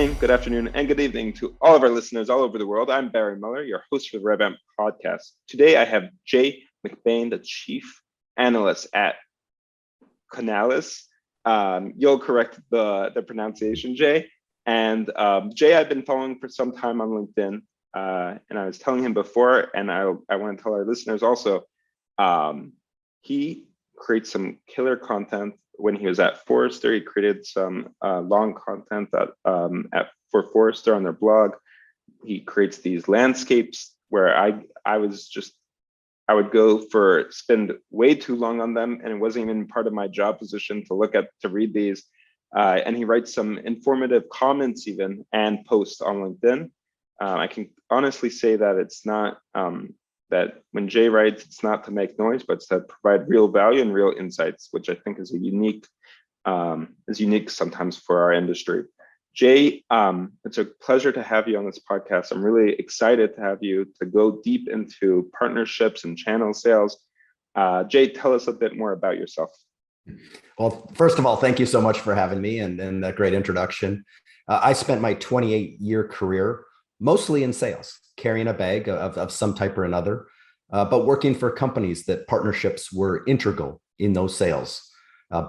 morning, good afternoon, and good evening to all of our listeners all over the world. I'm Barry Muller, your host for the RevAmp podcast. Today I have Jay McBain, the Chief Analyst at Canalys. You'll correct the pronunciation, Jay. And Jay, I've been following for some time on LinkedIn, and I was telling him before, and I want to tell our listeners also, he creates some killer content. When he was at Forrester, he created some long content for Forrester on their blog. He creates these landscapes where I would spend way too long on them, and it wasn't even part of my job position to read these. And he writes some informative comments even and posts on LinkedIn. I can honestly say that it's not that when Jay writes, it's not to make noise, but it's to provide real value and real insights, which I think is unique sometimes for our industry. Jay, it's a pleasure to have you on this podcast. I'm really excited to have you to go deep into partnerships and channel sales. Jay, tell us a bit more about yourself. Well, first of all, thank you so much for having me and that great introduction. I spent my 28-year career mostly in sales, carrying a bag of some type or another, but working for companies that partnerships were integral in those sales.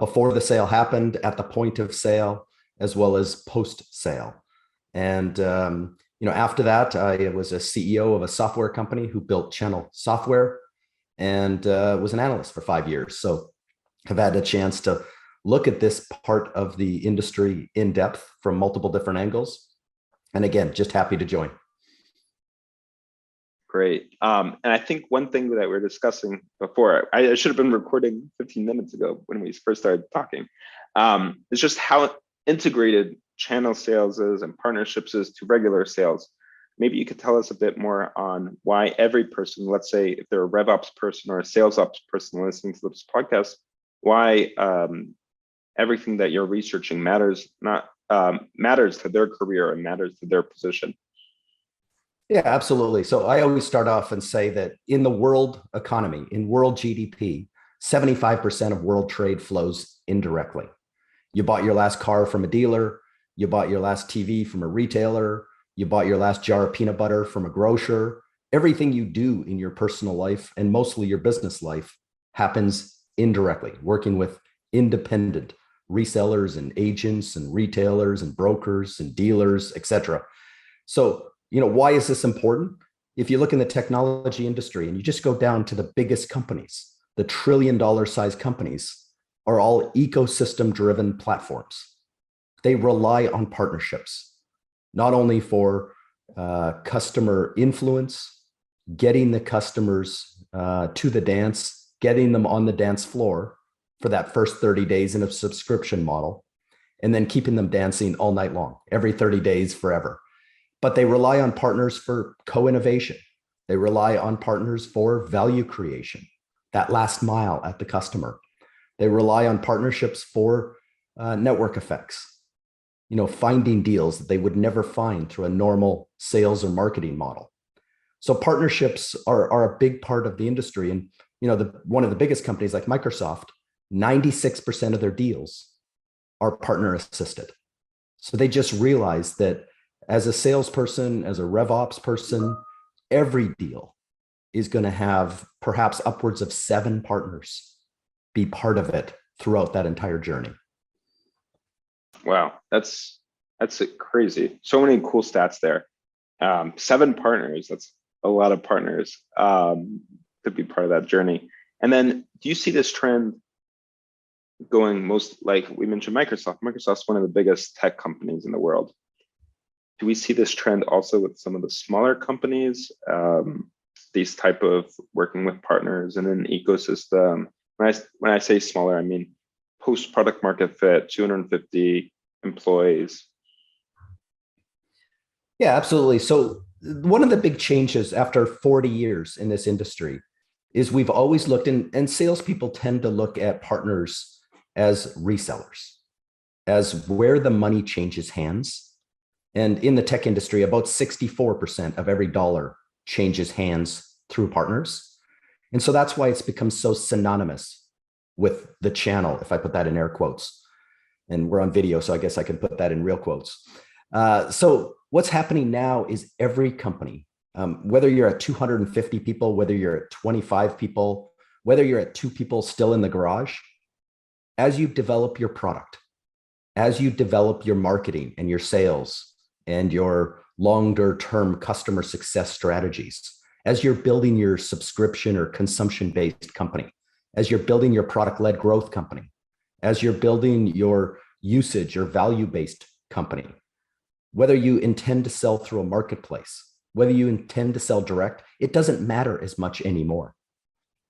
Before the sale happened, at the point of sale, as well as post-sale. And after that, I was a CEO of a software company who built channel software and was an analyst for 5 years. So I've had a chance to look at this part of the industry in depth from multiple different angles. And again, just happy to join. Great. And I think one thing that we were discussing before, I should have been recording 15 minutes ago when we first started talking, is just how integrated channel sales is and partnerships is to regular sales. Maybe you could tell us a bit more on why every person, let's say if they're a RevOps person or a sales ops person listening to this podcast, why everything that you're researching matters to their career and matters to their position. Yeah, absolutely. So I always start off and say that in the world economy, in world GDP, 75% of world trade flows indirectly. You bought your last car from a dealer, you bought your last TV from a retailer, you bought your last jar of peanut butter from a grocer. Everything you do in your personal life and mostly your business life happens indirectly, working with independent resellers and agents and retailers and brokers and dealers, etc. So, why is this important? If you look in the technology industry and you just go down to the biggest companies, the $1 trillion size companies are all ecosystem driven platforms. They rely on partnerships, not only for customer influence, getting the customers to the dance, getting them on the dance floor for that first 30 days in a subscription model, and then keeping them dancing all night long, every 30 days forever. But they rely on partners for co-innovation. They rely on partners for value creation, that last mile at the customer. They rely on partnerships for network effects, finding deals that they would never find through a normal sales or marketing model. So partnerships are a big part of the industry. And, one of the biggest companies like Microsoft, 96% of their deals are partner assisted. So they just realized that as a salesperson, as a RevOps person, every deal is going to have perhaps upwards of 7 partners be part of it throughout that entire journey. Wow, that's crazy. So many cool stats there. 7 partners, that's a lot of partners to be part of that journey. And then do you see this trend going like we mentioned Microsoft? Microsoft's one of the biggest tech companies in the world. Do we see this trend also with some of the smaller companies, these type of working with partners in an ecosystem? When I say smaller, I mean post product market fit, 250 employees. Yeah, absolutely. So one of the big changes after 40 years in this industry is we've always looked, and salespeople tend to look at partners as resellers, as where the money changes hands. And in the tech industry, about 64% of every dollar changes hands through partners. And so that's why it's become so synonymous with the channel, if I put that in air quotes. And we're on video, so I guess I can put that in real quotes. So what's happening now is every company, whether you're at 250 people, whether you're at 25 people, whether you're at 2 people still in the garage, as you develop your product, as you develop your marketing and your sales and your longer term customer success strategies, as you're building your subscription or consumption based company, as you're building your product led growth company, as you're building your usage or value based company, whether you intend to sell through a marketplace, whether you intend to sell direct, it doesn't matter as much anymore.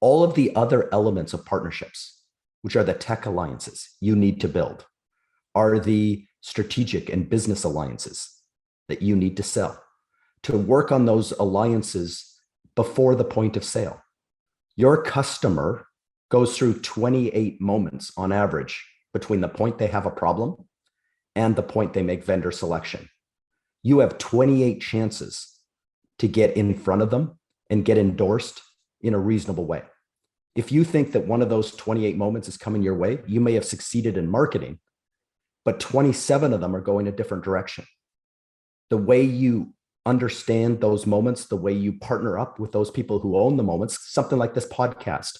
All of the other elements of partnerships, which are the tech alliances you need to build, are the strategic and business alliances that you need to sell to work on those alliances before the point of sale. Your customer goes through 28 moments on average between the point they have a problem and the point they make vendor selection. You have 28 chances to get in front of them and get endorsed in a reasonable way. If you think that one of those 28 moments is coming your way, you may have succeeded in marketing, but 27 of them are going a different direction. The way you understand those moments, the way you partner up with those people who own the moments, something like this podcast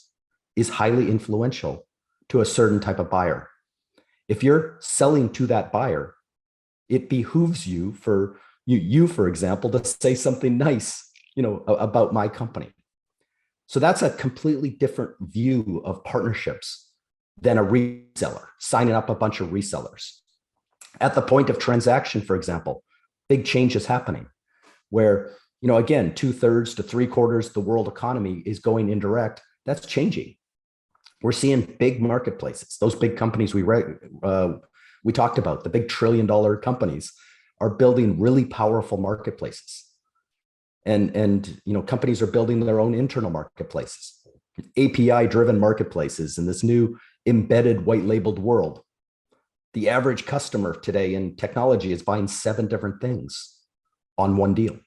is highly influential to a certain type of buyer. If you're selling to that buyer, it behooves you, for example, to say something nice, about my company. So that's a completely different view of partnerships than a reseller, signing up a bunch of resellers. At the point of transaction, for example, big change is happening where, again, 2/3 to 3/4 the world economy is going indirect. That's changing. We're seeing big marketplaces. Those big companies we talked about, the big trillion-dollar companies, are building really powerful marketplaces. And companies are building their own internal marketplaces, API-driven marketplaces in this new embedded white-labeled world. The average customer today in technology is buying 7 different things on one deal.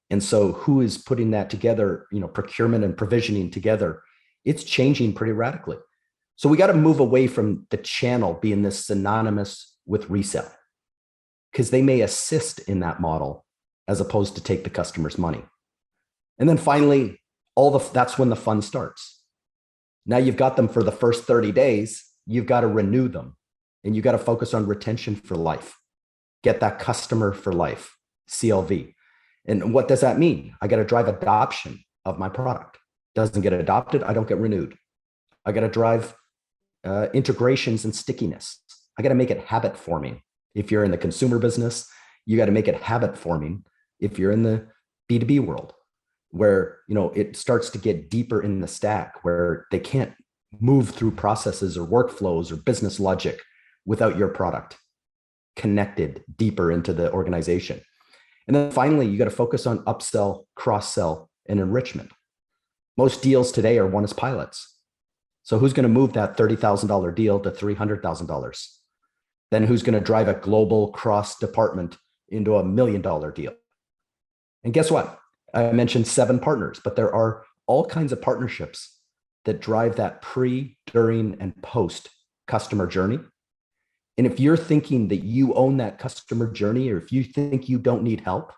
And so who is putting that together, procurement and provisioning together? It's changing pretty radically. So we got to move away from the channel being this synonymous with resale, because they may assist in that model as opposed to take the customer's money. And then finally, that's when the fun starts. Now you've got them for the first 30 days, you've got to renew them, and you got to focus on retention for life. Get that customer for life, CLV. And what does that mean? I got to drive adoption of my product. Doesn't get adopted, I don't get renewed. I got to drive integrations and stickiness. I got to make it habit forming. If you're in the consumer business, you got to make it habit forming. If you're in the B2B world, where it starts to get deeper in the stack, where they can't move through processes or workflows or business logic without your product connected deeper into the organization. And then finally, you got to focus on upsell, cross-sell, and enrichment. Most deals today are won as pilots. So who's going to move that $30,000 deal to $300,000? Then who's going to drive a global cross-department into $1 million deal? And guess what? I mentioned 7 partners, but there are all kinds of partnerships that drive that pre, during, and post customer journey. And if you're thinking that you own that customer journey, or if you think you don't need help,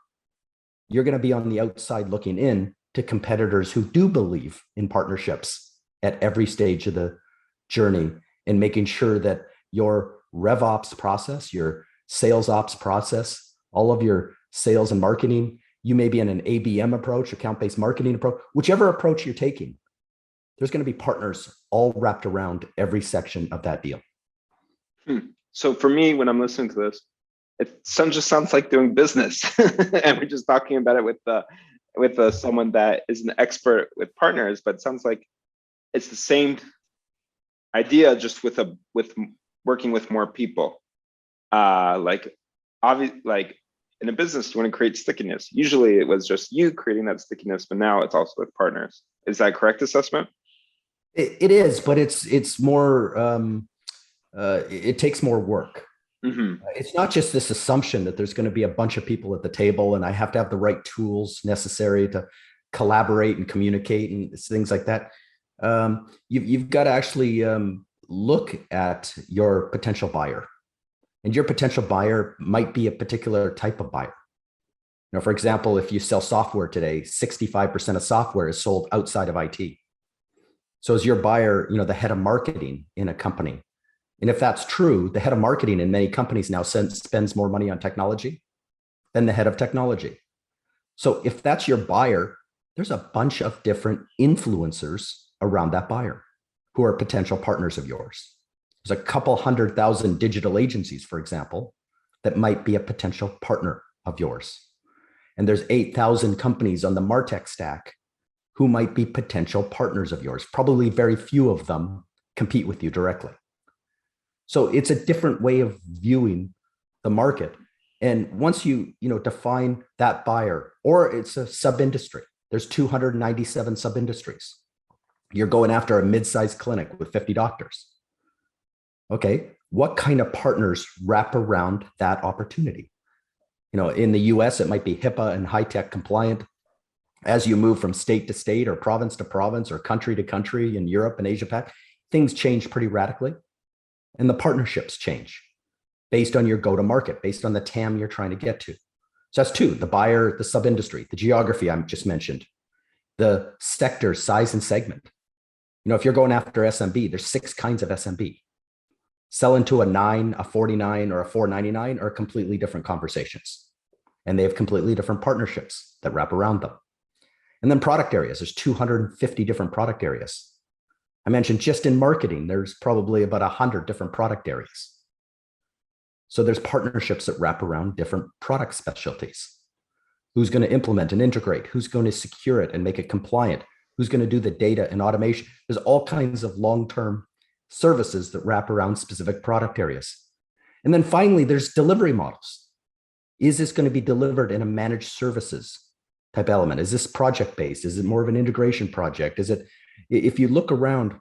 you're going to be on the outside looking in to competitors who do believe in partnerships at every stage of the journey, and making sure that your RevOps process, your sales ops process, all of your sales and marketing, you may be in an ABM approach, account-based marketing approach, whichever approach you're taking, there's going to be partners all wrapped around every section of that deal. So for me, when I'm listening to this, it just sounds like doing business. And we're just talking about it with someone that is an expert with partners, but it sounds like it's the same idea, just with working with more people. Like in a business, you want to create stickiness. Usually it was just you creating that stickiness, but now it's also with partners. Is that a correct assessment? It is, but it's more, it takes more work. Mm-hmm. It's not just this assumption that there's going to be a bunch of people at the table and I have to have the right tools necessary to collaborate and communicate and things like that. You've got to actually look at your potential buyer And your potential buyer might be a particular type of buyer. For example, if you sell software today, 65% of software is sold outside of IT. So is your buyer, the head of marketing in a company? And if that's true, the head of marketing in many companies now spends more money on technology than the head of technology. So if that's your buyer, there's a bunch of different influencers around that buyer who are potential partners of yours. There's a couple 100,000 digital agencies, for example, that might be a potential partner of yours. And there's 8,000 companies on the MarTech stack who might be potential partners of yours. Probably very few of them compete with you directly. So it's a different way of viewing the market. And once you define that buyer, or it's a sub-industry, there's 297 sub-industries. You're going after a mid-sized clinic with 50 doctors. Okay, what kind of partners wrap around that opportunity? In the US, it might be HIPAA and high-tech compliant. As you move from state to state or province to province or country to country in Europe and Asia Pac, things change pretty radically. And the partnerships change based on your go-to-market, based on the TAM you're trying to get to. So that's two: the buyer, the sub-industry, the geography I just mentioned, the sector, size, and segment. If you're going after SMB, there's 6 kinds of SMB. Selling to a 9, a 49, or a 499 are completely different conversations. And they have completely different partnerships that wrap around them. And then product areas, there's 250 different product areas. I mentioned just in marketing, there's probably about 100 different product areas. So there's partnerships that wrap around different product specialties. Who's going to implement and integrate? Who's going to secure it and make it compliant? Who's going to do the data and automation? There's all kinds of long-term services that wrap around specific product areas. And then finally, there's delivery models. Is this going to be delivered in a managed services type element? Is this project-based? Is it more of an integration project? If you look around,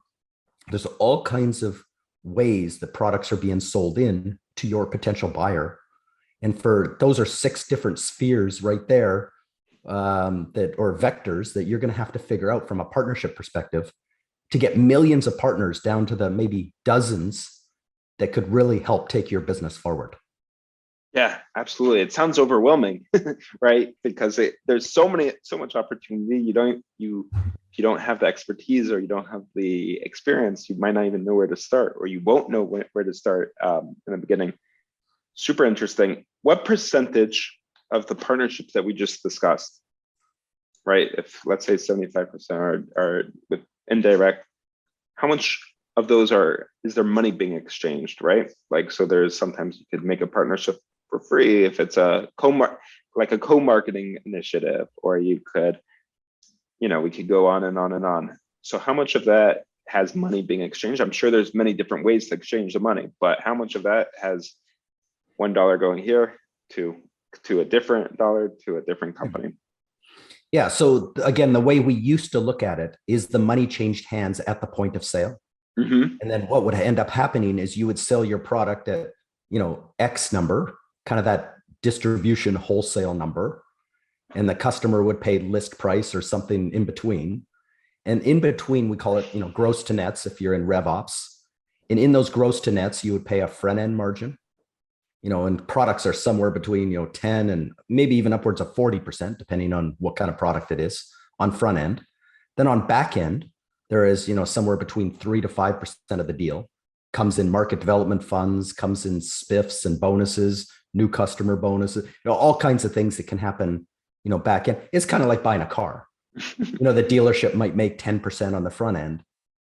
there's all kinds of ways that products are being sold in to your potential buyer. And those are 6 different spheres right there, or vectors that you're going to have to figure out from a partnership perspective to get millions of partners down to the maybe dozens that could really help take your business forward. Yeah, absolutely. It sounds overwhelming, right? Because there's so much opportunity. If you don't have the expertise or you don't have the experience, you might not even know where to start, or you won't know where to start in the beginning. Super interesting. What percentage of the partnerships that we just discussed, right? If let's say 75% are with indirect, how much of those is there money being exchanged, right? Like, so there's sometimes you could make a partnership for free if it's a co-marketing initiative, or you could, we could go on and on and on. So how much of that has money being exchanged? I'm sure there's many different ways to exchange the money, but how much of that has $1 going here to a different dollar to a different company? Yeah. So again, the way we used to look at it is the money changed hands at the point of sale. Mm-hmm. And then what would end up happening is you would sell your product at, X number, kind of that distribution wholesale number, and the customer would pay list price or something in between. And in between, we call it, gross to nets if you're in RevOps. And in those gross to nets, you would pay a front end margin. And products are somewhere between, 10 and maybe even upwards of 40%, depending on what kind of product it is on front end. Then on back end, there is, somewhere between 3 to 5% of the deal comes in market development funds, comes in spiffs and bonuses, new customer bonuses, all kinds of things that can happen, back end. It's kind of like buying a car. The dealership might make 10% on the front end,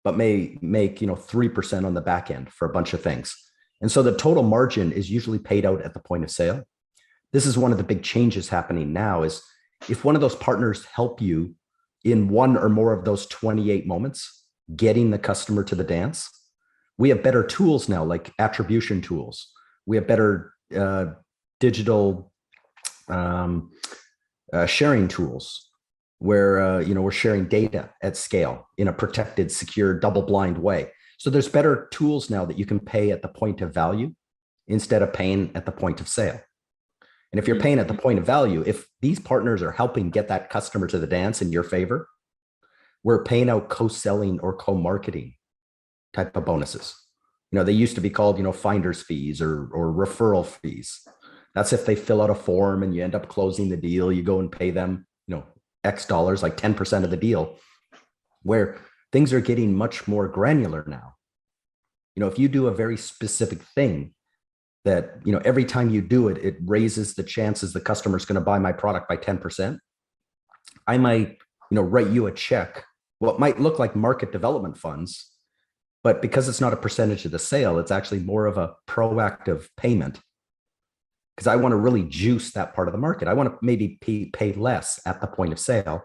but may make, 3% on the back end for a bunch of things. And so the total margin is usually paid out at the point of sale. This is one of the big changes happening now is if one of those partners help you in one or more of those 28 moments, getting the customer to the dance, we have better tools now, like attribution tools. We have better digital sharing tools where, we're sharing data at scale in a protected, secure, double-blind way. So there's better tools now that you can pay at the point of value instead of paying at the point of sale. And if you're paying at the point of value, if these partners are helping get that customer to the dance in your favor, we're paying out co-selling or co-marketing type of bonuses. They used to be called, finder's fees or referral fees. That's if they fill out a form and you end up closing the deal, you go and pay them, X dollars, like 10% of the deal, where things are getting much more granular now. If you do a very specific thing that, every time you do it, it raises the chances the customer is going to buy my product by 10%. I might, write you a check, what might look like market development funds, but because it's not a percentage of the sale, it's actually more of a proactive payment. Because I want to really juice that part of the market. I want to maybe pay less at the point of sale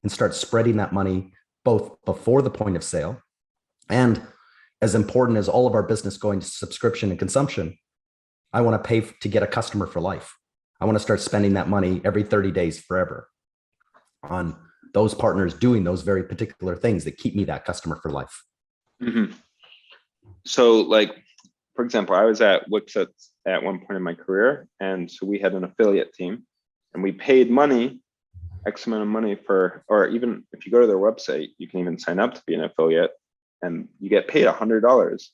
and start spreading that money both before the point of sale. And as important as all of our business going to subscription and consumption, I want to pay to get a customer for life. I want to start spending that money every 30 days forever on those partners doing those very particular things that keep me that customer for life. Mm-hmm. So for example, I was at Wix at one point in my career. And so we had an affiliate team and we paid money, X amount of money or even if you go to their website, you can even sign up to be an affiliate and you get paid $100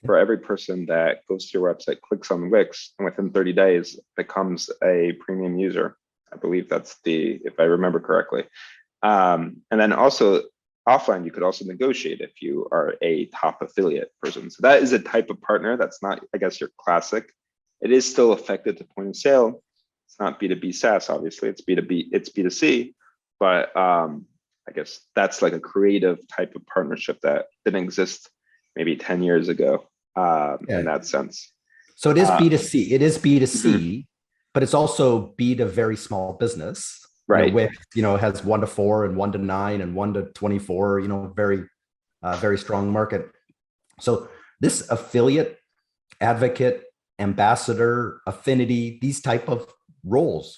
for every person that goes to your website, clicks on Wix, and within 30 days becomes a premium user. I believe that's if I remember correctly. And then also offline, you could also negotiate if you are a top affiliate person. So that is a type of partner that's not, I guess, your classic. It is still affected to point of sale. It's not B2B SaaS, obviously. It's B2B, it's B2C. But I guess that's like a creative type of partnership that didn't exist maybe 10 years ago in that sense. So it is B2C. It is B2C, mm-hmm. but it's also B to very small business. Right. Wix, has 1 to 4 and 1 to 9 and 1 to 24, very strong market. So this affiliate, advocate, ambassador, affinity, these type of roles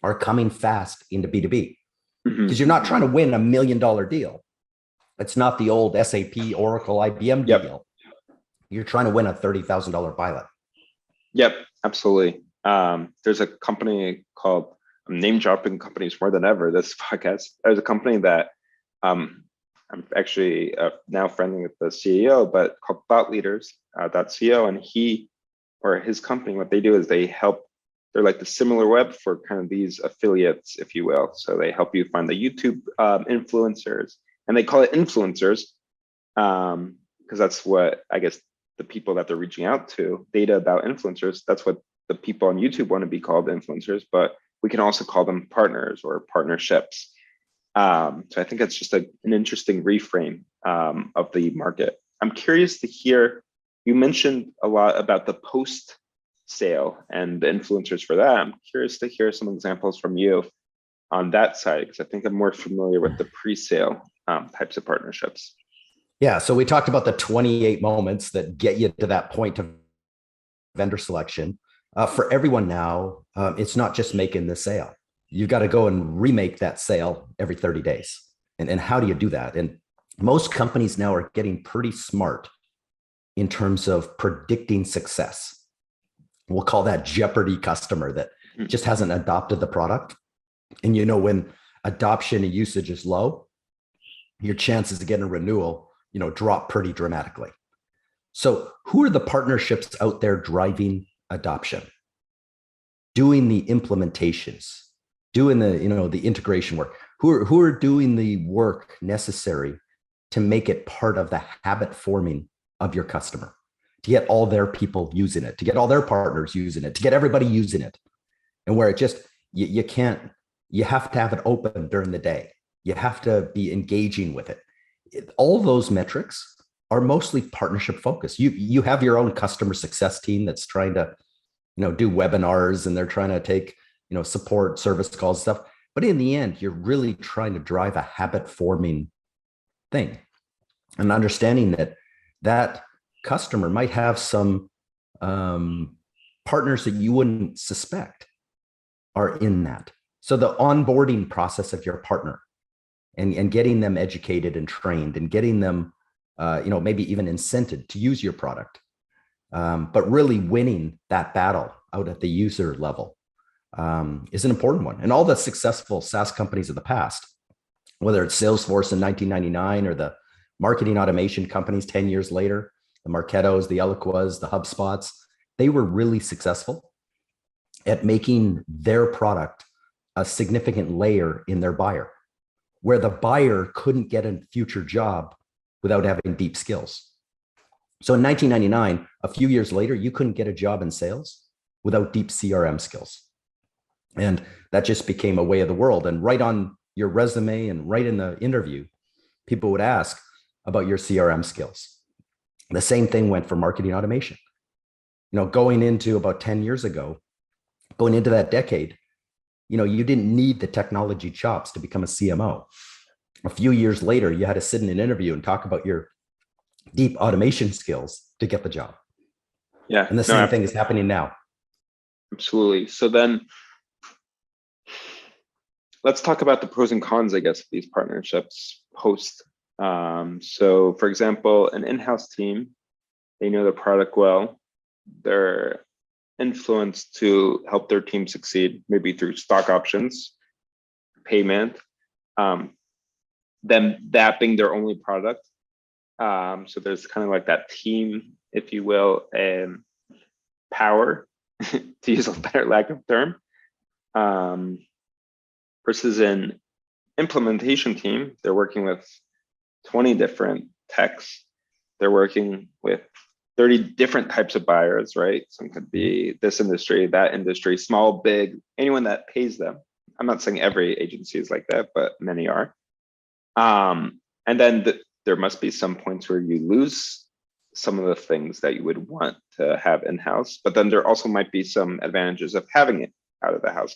are coming fast into B2B because you're not trying to win $1 million deal. It's not the old SAP, Oracle, IBM deal. You're trying to win a $30,000 pilot. Yep, absolutely. There's a company called, I'm name dropping companies more than ever this podcast. There's a company that I'm actually now friendly with the CEO, but called ThoughtLeaders.co, and he or his company, what they do is they're like the similar web for kind of these affiliates, if you will. So they help you find the YouTube influencers, and they call it influencers because that's what I guess the people that they're reaching out to, data about influencers, that's what the people on YouTube want to be called, influencers, but we can also call them partners or partnerships. So I think it's just an interesting reframe of the market. I'm curious to hear, you mentioned a lot about the post sale and the influencers for that. I'm curious to hear some examples from you on that side, because I think I'm more familiar with the pre-sale types of partnerships. Yeah. So we talked about the 28 moments that get you to that point of vendor selection. For everyone now, it's not just making the sale. You've got to go and remake that sale every 30 days. And how do you do that? And most companies now are getting pretty smart in terms of predicting success. We'll call that Jeopardy customer that just hasn't adopted the product. And when adoption and usage is low, your chances of getting a renewal, drop pretty dramatically. So who are the partnerships out there driving adoption, doing the implementations, doing the integration work? Who are doing the work necessary to make it part of the habit forming of your customer, to get all their people using it, to get all their partners using it, to get everybody using it, and where it just you have to have it open during the day. You have to be engaging with it. All those metrics are mostly partnership focused. You have your own customer success team that's trying to, do webinars, and they're trying to take, support service calls and stuff. But in the end, you're really trying to drive a habit forming thing, and understanding that customer might have some partners that you wouldn't suspect are in that. So the onboarding process of your partner and getting them educated and trained and getting them, maybe even incented to use your product, but really winning that battle out at the user level is an important one. And all the successful SaaS companies of the past, whether it's Salesforce in 1999 or the marketing automation companies 10 years later, the Marketos, the Eloquas, the HubSpots, they were really successful at making their product a significant layer in their buyer, where the buyer couldn't get a future job without having deep skills. So in 1999, a few years later, you couldn't get a job in sales without deep CRM skills. And that just became a way of the world. And right on your resume and right in the interview, people would ask about your CRM skills. The same thing went for marketing automation. Going into about 10 years ago, going into that decade, you didn't need the technology chops to become a CMO. A few years later, you had to sit in an interview and talk about your deep automation skills to get the job. Yeah. And the same thing is happening now. Absolutely. So then let's talk about the pros and cons, I guess, of these partnerships post. So for example, an in-house team, they know the product well. They're influenced to help their team succeed, maybe through stock options, payment, them that being their only product. So there's kind of like that team, if you will, and power, to use a better lack of term, versus an implementation team. They're working with 20 different techs. They're working with 30 different types of buyers, right? Some could be this industry, that industry, small, big, anyone that pays them. I'm not saying every agency is like that, but many are. And then there must be some points where you lose some of the things that you would want to have in-house, but then there also might be some advantages of having it out of the house.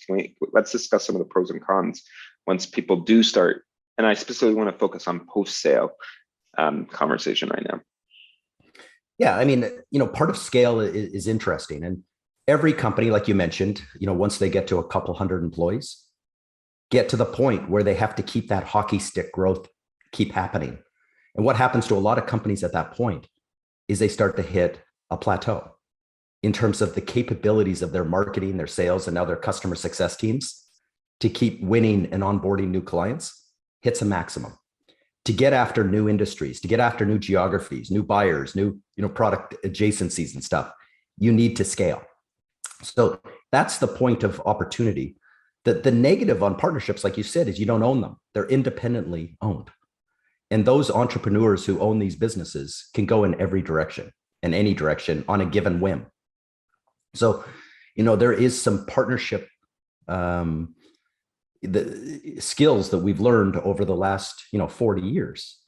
Let's discuss some of the pros and cons once people do start. And I specifically want to focus on post-sale conversation right now. Yeah, I mean, part of scale is interesting. And every company, like you mentioned, once they get to a couple hundred employees, get to the point where they have to keep that hockey stick growth keep happening. And what happens to a lot of companies at that point is they start to hit a plateau in terms of the capabilities of their marketing, their sales, and now their customer success teams to keep winning and onboarding new clients hits a maximum. To get after new industries, to get after new geographies, new buyers, new product adjacencies and stuff, you need to scale. So that's the point of opportunity. The negative on partnerships, like you said, is you don't own them. They're independently owned. And those entrepreneurs who own these businesses can go in every direction and any direction on a given whim. So, there is some partnership the skills that we've learned over the last 40 years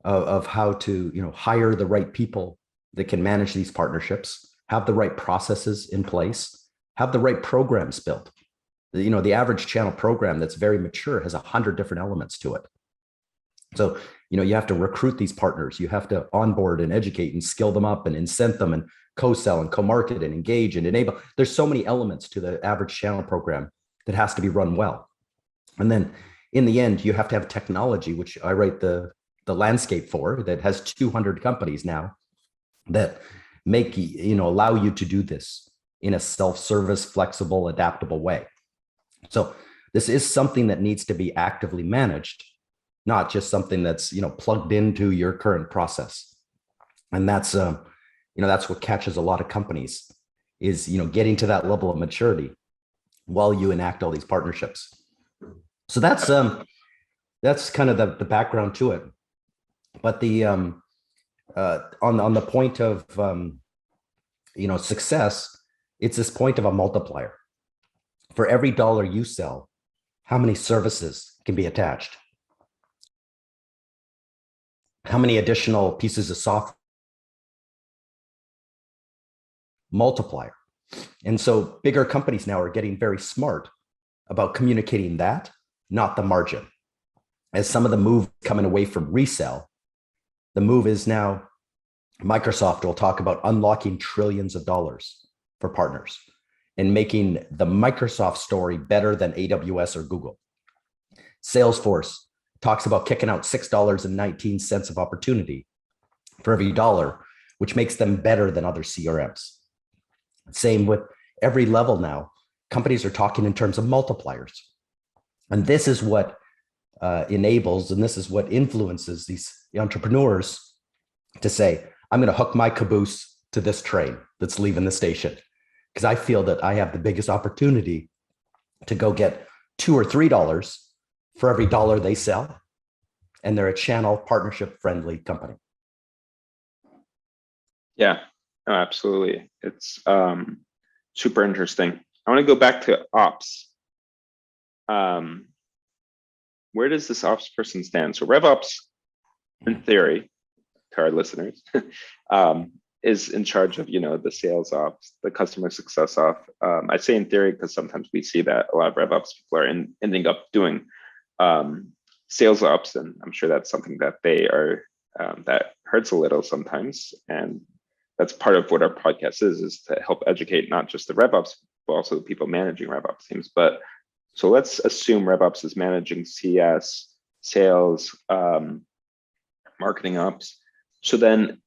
of how to hire the right people that can manage these partnerships, have the right processes in place, have the right programs built. The average channel program that's very mature has 100 different elements to it. So you have to recruit these partners, you have to onboard and educate and skill them up and incent them and co-sell and co-market and engage and enable. There's so many elements to the average channel program that has to be run well. And then in the end, you have to have technology, which I write the landscape for, that has 200 companies now that allow you to do this in a self-service, flexible, adaptable way. So this is something that needs to be actively managed, not just something that's, plugged into your current process. And that's what catches a lot of companies is, getting to that level of maturity while you enact all these partnerships. So that's kind of the background to it. But the on the point of success, it's this point of a multiplier. For every dollar you sell, how many services can be attached? How many additional pieces of software? Multiplier. And so bigger companies now are getting very smart about communicating that, not the margin. As some of the move coming away from resell, the move is now Microsoft will talk about unlocking trillions of dollars for partners and making the Microsoft story better than AWS or Google. Salesforce talks about kicking out $6.19 of opportunity for every dollar, which makes them better than other CRMs. Same with every level now. Companies are talking in terms of multipliers. And this is what enables, and this is what influences these entrepreneurs to say, I'm going to hook my caboose to this train that's leaving the station because I feel that I have the biggest opportunity to go get $2 or $3 for every dollar they sell. And they're a channel partnership friendly company. Yeah, no, absolutely. It's super interesting. I want to go back to ops. Where does this ops person stand? So RevOps, in theory, to our listeners, is in charge of the sales ops, the customer success ops. I say in theory because sometimes we see that a lot of RevOps people are ending up doing sales ops, and I'm sure that's something that they are that hurts a little sometimes, and that's part of what our podcast is to help educate not just the RevOps but also the people managing RevOps teams. But so let's assume RevOps is managing CS, sales, marketing ops. So then,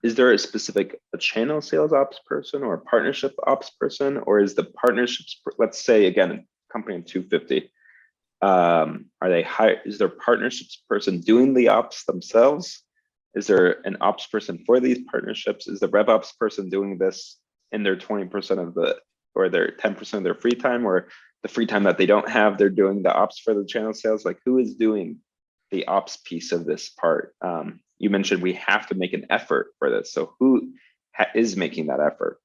is there a specific channel sales ops person or a partnership ops person, or is the partnerships? Let's say again, a company of 250. Are they high? Is there a partnerships person doing the ops themselves? Is there an ops person for these partnerships? Is the RevOps person doing this in their 20% of or their 10% of their free time, or the free time that they don't have, they're doing the ops for the channel sales? Like, who is doing the ops piece of this part? You mentioned we have to make an effort for this. So who is making that effort?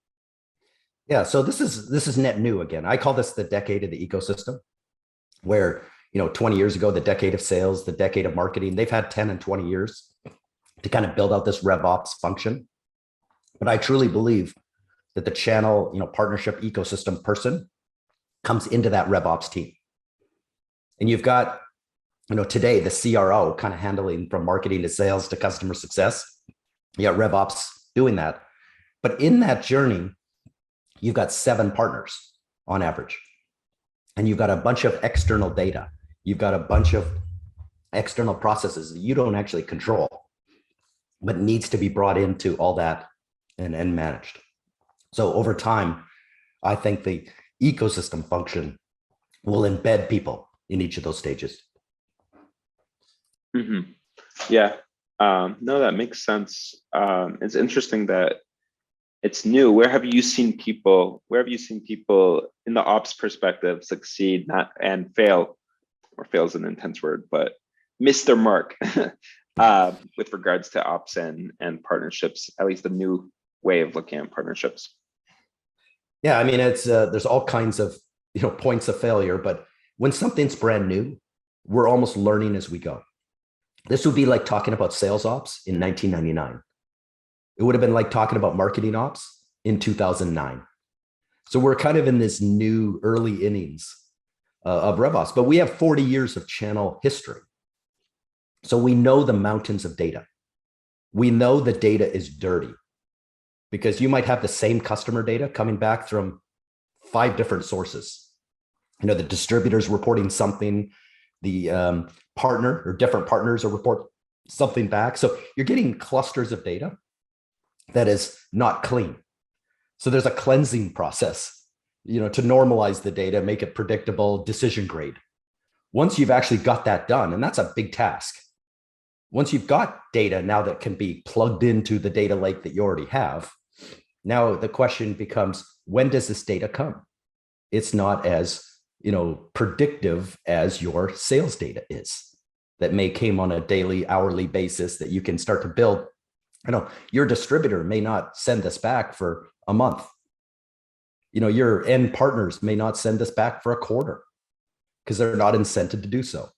Yeah, so this is net new again. I call this the decade of the ecosystem, where 20 years ago, the decade of sales, the decade of marketing, they've had 10 and 20 years to kind of build out this RevOps function. But I truly believe that the channel, partnership ecosystem person comes into that RevOps team. And you've got, today the CRO kind of handling from marketing to sales to customer success. Yeah, RevOps doing that. But in that journey, you've got 7 partners on average. And you've got a bunch of external data. You've got a bunch of external processes that you don't actually control, but needs to be brought into all that and managed. So over time, I think the ecosystem function will embed people in each of those stages. Mm-hmm. Yeah, no, that makes sense. It's interesting that it's new. Where have you seen people in the ops perspective succeed and fail, or fail is an intense word, but miss their mark with regards to ops and partnerships, at least the new way of looking at partnerships? Yeah, I mean, it's there's all kinds of points of failure, but when something's brand new, we're almost learning as we go. This would be like talking about sales ops in 1999. It would have been like talking about marketing ops in 2009. So we're kind of in this new early innings of RevOps, but we have 40 years of channel history. So we know the mountains of data. We know the data is dirty because you might have the same customer data coming back from 5 different sources. The distributor's reporting something, the partner or different partners will report something back. So you're getting clusters of data that is not clean. So there's a cleansing process, to normalize the data, make it predictable, decision grade. Once you've actually got that done, and that's a big task. Once you've got data now that can be plugged into the data lake that you already have, now the question becomes, when does this data come? It's not as predictive as your sales data is. That may come on a daily, hourly basis that you can start to build. Your distributor may not send this back for a month. Your end partners may not send this back for a quarter because they're not incented to do so.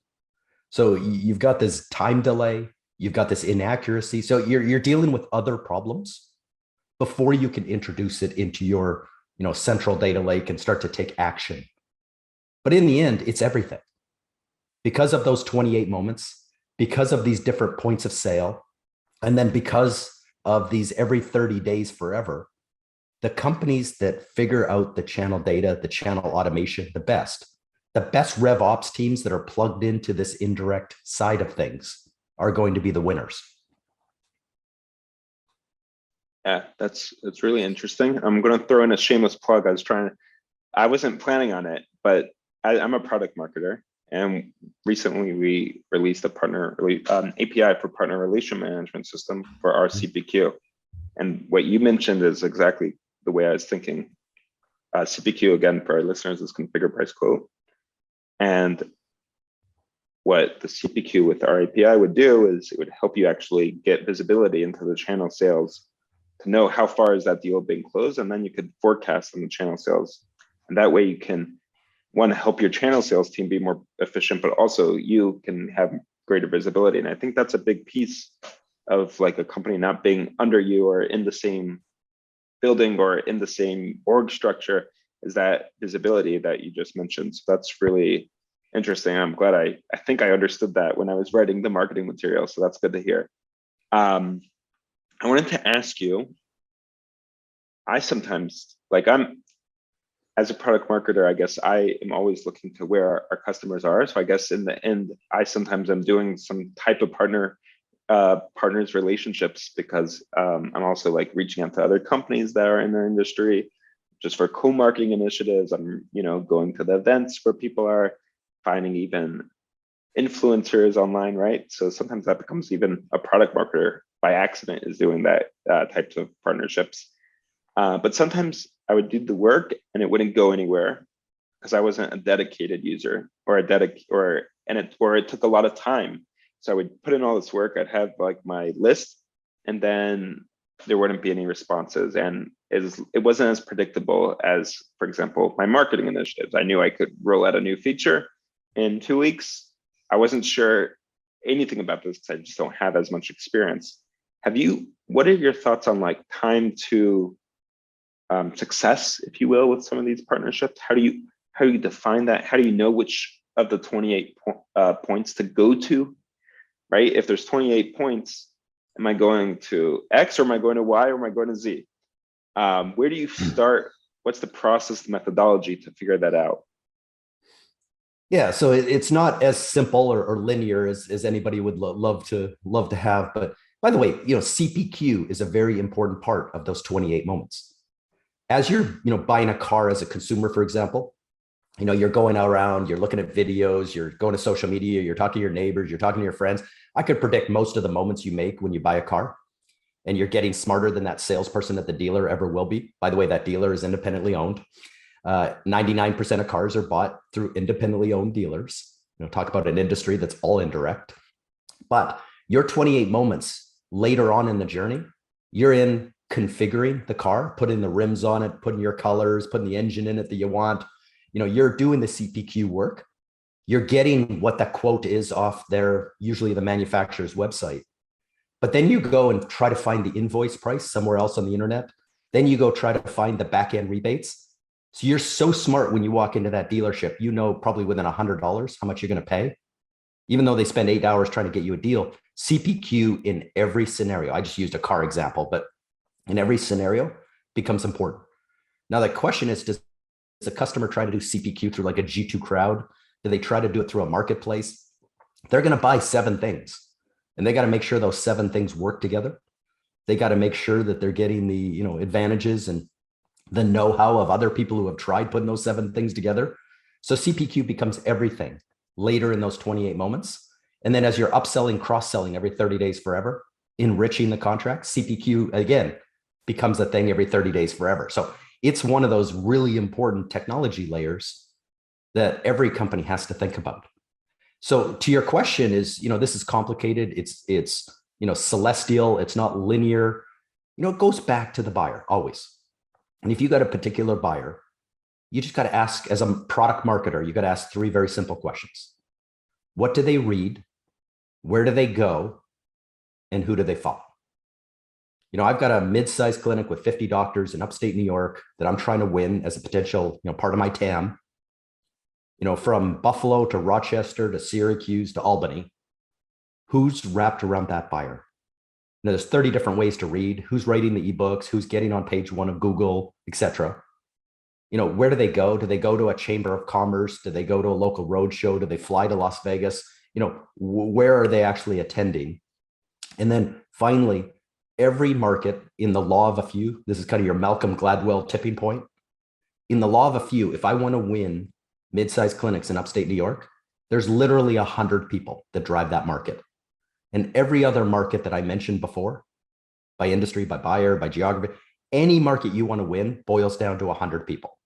So you've got this time delay, you've got this inaccuracy. So you're dealing with other problems before you can introduce it into your central data lake and start to take action. But in the end, it's everything. Because of those 28 moments, because of these different points of sale, and then because of these every 30 days forever, the companies that figure out the channel data, the channel automation, the best RevOps teams that are plugged into this indirect side of things are going to be the winners. Yeah, that's really interesting. I'm going to throw in a shameless plug. I wasn't planning on it, but I'm a product marketer, And recently we released an API for partner relation management system for our CPQ. And what you mentioned is exactly the way I was thinking. CPQ, again, for our listeners, is configure price quote. And what the CPQ with our API would do is it would help you actually get visibility into the channel sales to know how far is that deal being closed, and then you could forecast on the channel sales. And that way you can, one, help your channel sales team be more efficient, but also you can have greater visibility. And I think that's a big piece of like a company not being under you or in the same building or in the same org structure, is that visibility that you just mentioned. So that's really interesting. I'm glad I think I understood that when I was writing the marketing material. So that's good to hear. I wanted to ask you, I sometimes, as a product marketer, I guess I am always looking to where our customers are. So I guess in the end, I sometimes am doing some type of partners relationships, because I'm also like reaching out to other companies that are in their industry just for co-marketing initiatives. I'm, going to the events where people are finding even influencers online, right? So sometimes that becomes even a product marketer by accident is doing that types of partnerships. But sometimes I would do the work and it wouldn't go anywhere because I wasn't a dedicated user or it took a lot of time. So I would put in all this work. I'd have like my list, and then there wouldn't be any responses, and it wasn't as predictable as, for example, my marketing initiatives. I knew I could roll out a new feature in 2 weeks. I wasn't sure anything about this because I just don't have as much experience. What are your thoughts on like time to success, if you will, with some of these partnerships? How do you define that? How do you know which of the 28 points to go to, right? If there's 28 points, am I going to X, or am I going to Y, or am I going to Z? Where do you start? What's the process, the methodology to figure that out? Yeah, so it's not as simple or linear as anybody would love to have. But by the way, CPQ is a very important part of those 28 moments. As you're buying a car as a consumer, for example, you're going around, you're looking at videos, you're going to social media, you're talking to your neighbors, you're talking to your friends. I could predict most of the moments you make when you buy a car, and you're getting smarter than that salesperson at the dealer ever will be. By the way, that dealer is independently owned. 99% of cars are bought through independently owned dealers. Talk about an industry that's all indirect. But your 28 moments later on in the journey, you're in configuring the car, putting the rims on it, putting your colors, putting the engine in it that you want. You're doing the CPQ work. You're getting what that quote is off usually the manufacturer's website. But then you go and try to find the invoice price somewhere else on the internet. Then you go try to find the back end rebates. So you're so smart when you walk into that dealership, probably within $100 how much you're going to pay, even though they spend 8 hours trying to get you a deal. CPQ in every scenario, I just used a car example, but in every scenario becomes important. Now the question is, does the customer try to do CPQ through like a G2 crowd? Do they try to do it through a marketplace? They're going to buy 7 things, and they got to make sure those 7 things work together. They got to make sure that they're getting the advantages and the know-how of other people who have tried putting those 7 things together. So CPQ becomes everything later in those 28 moments. And then as you're upselling, cross-selling every 30 days forever, enriching the contract, CPQ again becomes a thing every 30 days forever. So it's one of those really important technology layers that every company has to think about. So to your question is, this is complicated. It's celestial. It's not linear. It goes back to the buyer always. And if you got a particular buyer, you just got to ask, as a product marketer, you got to ask 3 very simple questions. What do they read? Where do they go? And who do they follow? I've got a mid-sized clinic with 50 doctors in upstate New York that I'm trying to win as a potential, part of my TAM. From Buffalo to Rochester to Syracuse to Albany. Who's wrapped around that buyer? There's 30 different ways to read. Who's writing the ebooks? Who's getting on page 1 of Google, etc. Where do they go? Do they go to a chamber of commerce? Do they go to a local road show? Do they fly to Las Vegas? Where are they actually attending? And then finally, every market in the law of a few, this is kind of your Malcolm Gladwell tipping point. In the law of a few, if I want to win mid-sized clinics in upstate New York, There's literally 100 people that drive that market. And every other market that I mentioned before, by industry, by buyer, by geography, any market you want to win boils down to 100 people.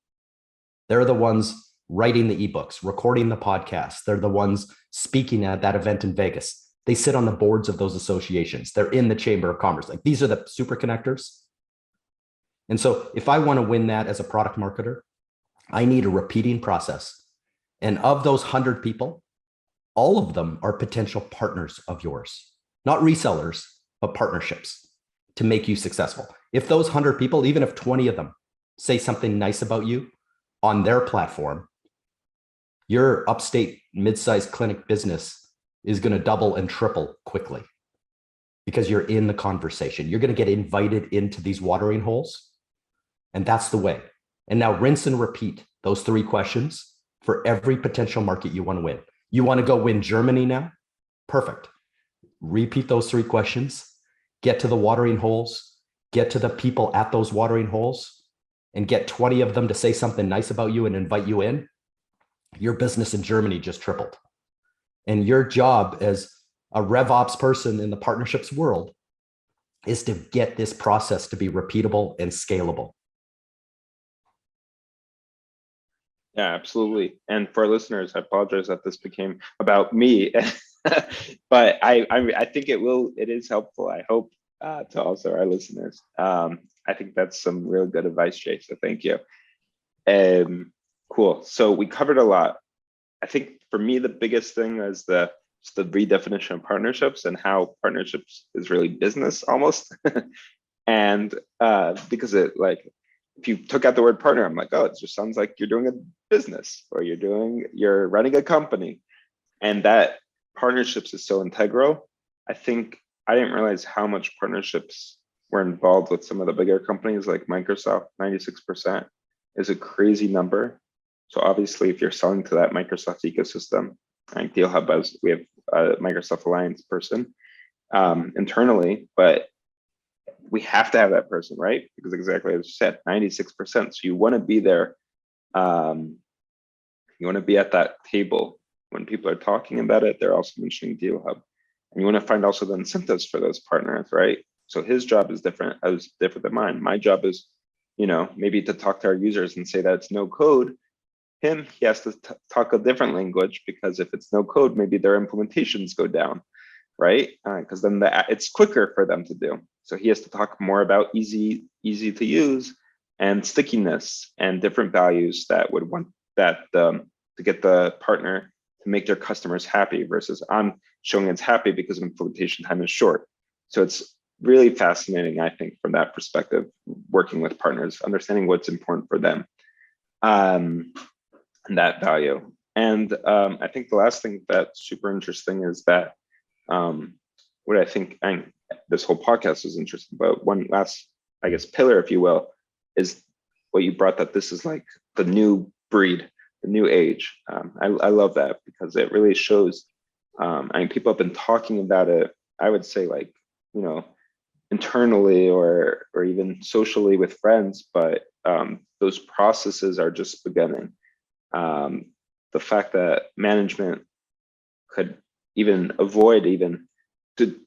They're the ones writing the ebooks, recording the podcasts. They're the ones speaking at that event in Vegas. They sit on the boards of those associations. They're in the Chamber of Commerce. Like, these are the super connectors. And so if I want to win that as a product marketer, I need a repeating process. And of those 100 people, all of them are potential partners of yours, not resellers, but partnerships to make you successful. If those 100 people, even if 20 of them say something nice about you on their platform, your upstate mid-sized clinic business is going to double and triple quickly because you're in the conversation. You're going to get invited into these watering holes. And that's the way. And now rinse and repeat those 3 questions for every potential market you want to win. You want to go win Germany now? Perfect. Repeat those 3 questions, get to the watering holes, get to the people at those watering holes, and get 20 of them to say something nice about you and invite you in. Your business in Germany just tripled. And your job as a RevOps person in the partnerships world is to get this process to be repeatable and scalable. Yeah, absolutely. And for our listeners, I apologize that this became about me, but I think it is helpful, I hope, to also our listeners. I think that's some real good advice, Jay. So thank you. Cool. So we covered a lot. I think for me, the biggest thing is the redefinition of partnerships and how partnerships is really business almost. And because if you took out the word partner, I'm like, oh, it just sounds like you're doing a business or you're running a company. And that partnerships is so integral. I think I didn't realize how much partnerships were involved with some of the bigger companies like Microsoft. 96% is a crazy number. So obviously, if you're selling to that Microsoft ecosystem, like DealHub, we have a Microsoft Alliance person internally, but we have to have that person, right? Because exactly as you said, 96%. So you want to be there. You want to be at that table when people are talking about it. They're also mentioning DealHub, and you want to find also the incentives for those partners, right? So his job is different than mine. My job is, maybe to talk to our users and say that it's no code. He has to talk a different language, because if it's no code, maybe their implementations go down, right? Because then it's quicker for them to do. So he has to talk more about easy to use and stickiness and different values that would want that to get the partner to make their customers happy, versus I'm showing it's happy because implementation time is short. So it's really fascinating, I think, from that perspective, working with partners, understanding what's important for them. And that value. And I think the last thing that's super interesting is that what I think, and this whole podcast is interesting, but one last, I guess, pillar, if you will, is what you brought, that this is like the new breed, the new age. I love that, because it really shows, people have been talking about it, I would say, internally or even socially with friends, but those processes are just beginning. The fact that management could even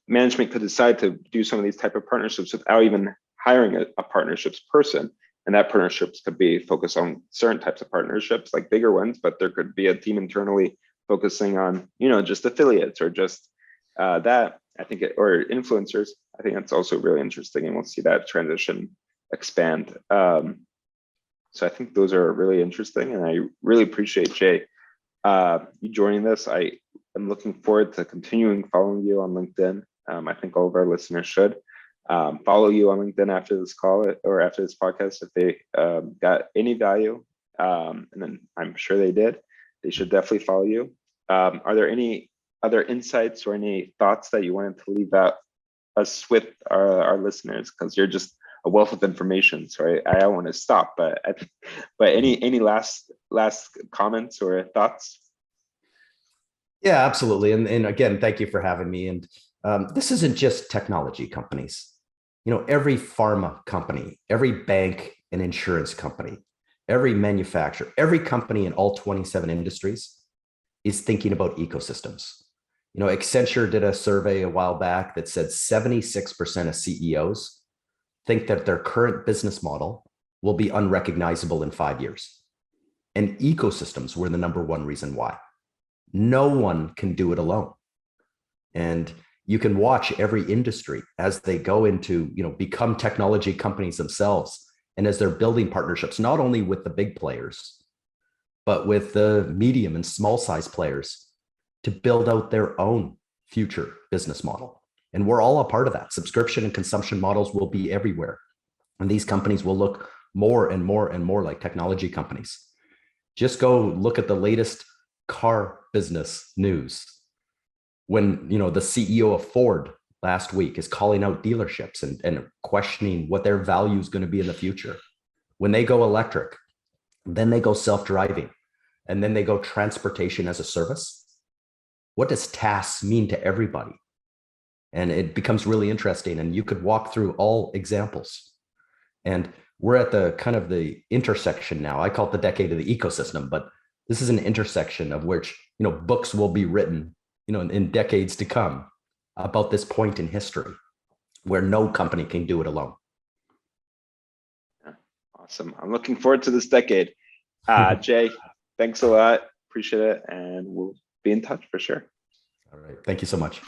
management could decide to do some of these type of partnerships without even hiring a partnerships person. And that partnerships could be focused on certain types of partnerships, like bigger ones, but there could be a team internally focusing on, just affiliates or just that, I think, or influencers. I think that's also really interesting, and we'll see that transition expand. So I think those are really interesting, and I really appreciate, Jay, you joining this. I am looking forward to continuing following you on LinkedIn. I think all of our listeners should follow you on LinkedIn after this call or after this podcast if they got any value, and then I'm sure they did. They should definitely follow you. Are there any other insights or any thoughts that you wanted to leave us with our listeners? Because you're just a wealth of information, so I don't want to stop. But any last comments or thoughts? Yeah, absolutely. And again, thank you for having me. And this isn't just technology companies. Every pharma company, every bank and insurance company, every manufacturer, every company in all 27 industries is thinking about ecosystems. Accenture did a survey a while back that said 76% of CEOs think that their current business model will be unrecognizable in 5 years. And ecosystems were the number one reason why. No one can do it alone. And you can watch every industry as they go into, become technology companies themselves. And as they're building partnerships, not only with the big players, but with the medium and small size players to build out their own future business model. And we're all a part of that. Subscription and consumption models will be everywhere. And these companies will look more and more and more like technology companies. Just go look at the latest car business news. When, the CEO of Ford last week is calling out dealerships and questioning what their value is going to be in the future. When they go electric, then they go self-driving, and then they go transportation as a service. What does TaaS mean to everybody? And it becomes really interesting, and you could walk through all examples. And we're at the kind of the intersection now. I call it the decade of the ecosystem, but this is an intersection of which, books will be written, in decades to come about this point in history where no company can do it alone. Yeah, awesome. I'm looking forward to this decade. Jay, thanks a lot. Appreciate it. And we'll be in touch for sure. All right. Thank you so much.